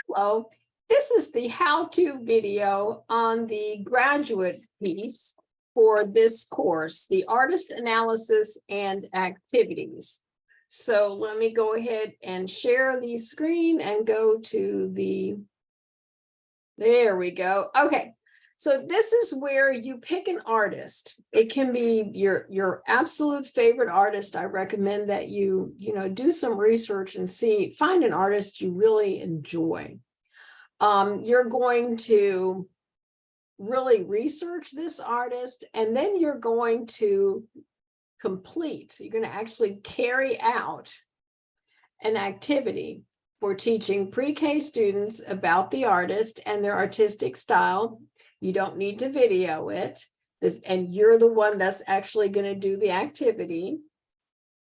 Hello, this is the how-to video on the graduate piece for this course, the artist analysis and activities. So let me go ahead and share the screen and go to there we go. Okay, so this is where you pick an artist. It can be your absolute favorite artist. I recommend that you do some research and find an artist you really enjoy. You're going to really research this artist, and then you're going to you're going to actually carry out an activity for teaching pre-K students about the artist and their artistic style. You don't need to video it, and you're the one that's actually going to do the activity.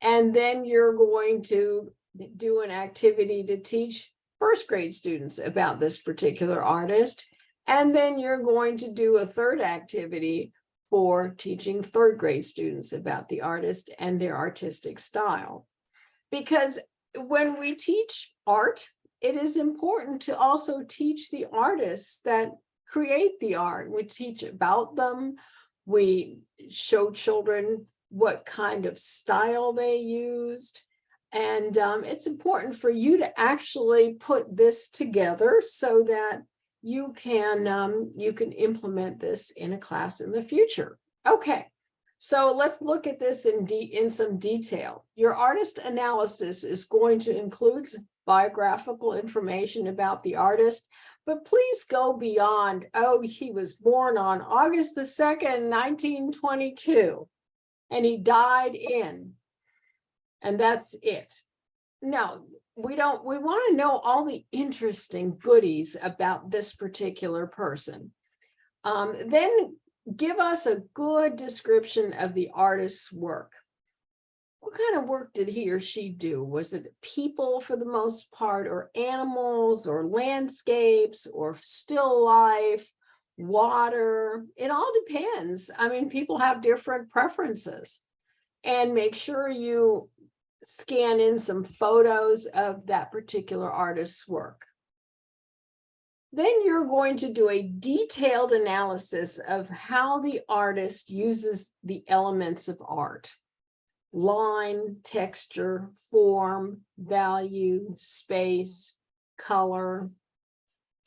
And then you're going to do an activity to teach first grade students about this particular artist. And then you're going to do a third activity for teaching third grade students about the artist and their artistic style. Because when we teach art, it is important to also teach the artists that create the art. We teach about them. We show children what kind of style they used. And it's important for you to actually put this together so that you can implement this in a class in the future. Okay, so let's look at this in some detail. Your artist analysis is going to include biographical information about the artist, but please go beyond, oh, he was born on August the 2nd, 1922, and he died in, and that's it. No, we want to know all the interesting goodies about this particular person. Then give us a good description of the artist's work. What kind of work did he or she do? Was it people for the most part, or animals, or landscapes, or still life, water? It all depends. I mean, people have different preferences. And make sure you scan in some photos of that particular artist's work. Then you're going to do a detailed analysis of how the artist uses the elements of art: line, texture, form, value, space, color,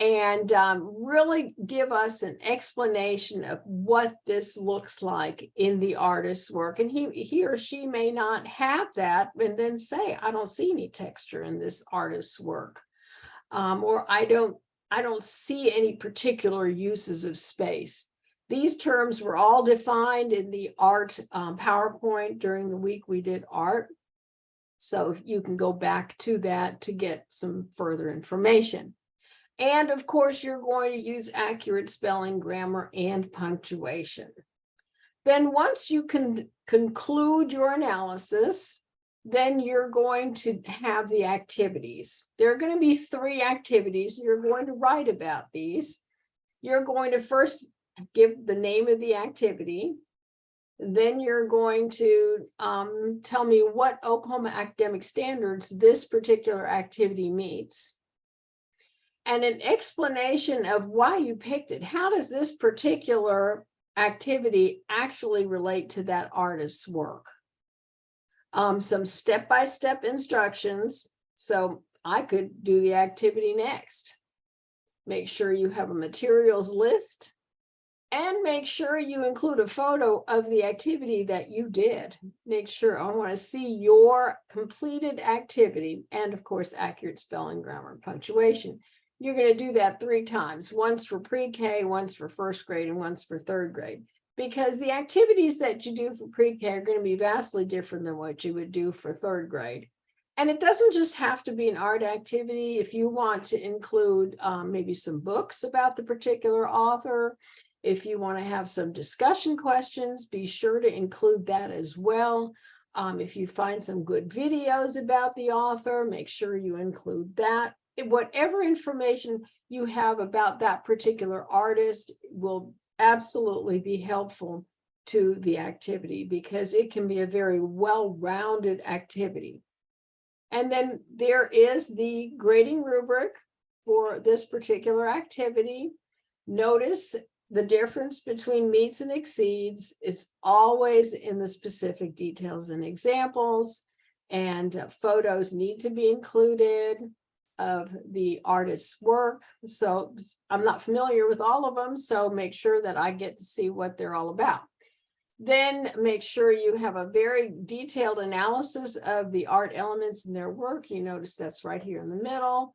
and really give us an explanation of what this looks like in the artist's work. And he or she may not have that, and then say, I don't see any texture in this artist's work, or I don't see any particular uses of space. These terms were all defined in the art PowerPoint during the week we did art. So you can go back to that to get some further information. And of course, you're going to use accurate spelling, grammar, and punctuation. Then once you can conclude your analysis, then you're going to have the activities. There are going to be 3 activities. You're going to write about these. You're going to first give the name of the activity. Then you're going to tell me what Oklahoma academic standards this particular activity meets, and an explanation of why you picked it. How does this particular activity actually relate to that artist's work? Some step-by-step instructions. So I could do the activity next. Make sure you have a materials list, and make sure you include a photo of the activity that you did. Make sure, I want to see your completed activity, and of course, accurate spelling, grammar, and punctuation. You're going to do that 3 times, once for pre-K, once for first grade, and once for third grade, because the activities that you do for pre-K are going to be vastly different than what you would do for third grade. And it doesn't just have to be an art activity. If you want to include maybe some books about the particular author, if you want to have some discussion questions, be sure to include that as well. If you find some good videos about the author, make sure you include that. Whatever information you have about that particular artist will absolutely be helpful to the activity, because it can be a very well-rounded activity. And then there is the grading rubric. for this particular activity. Notice the difference between meets and exceeds is always in the specific details and examples, and photos need to be included of the artist's work. So I'm not familiar with all of them, so make sure that I get to see what they're all about. Then make sure you have a very detailed analysis of the art elements in their work. You notice that's right here in the middle.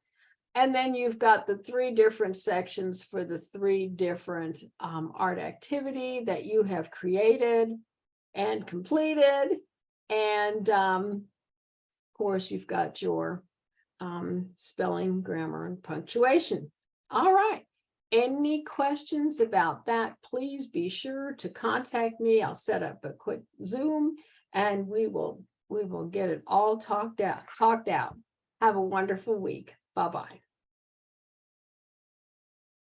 And then you've got the 3 different sections for the 3 different art activity that you have created and completed. And of course, you've got your spelling, grammar, and punctuation. All right. Any questions about that, please be sure to contact me. I'll set up a quick Zoom and we will get it all talked out. Have a wonderful week. Bye-bye.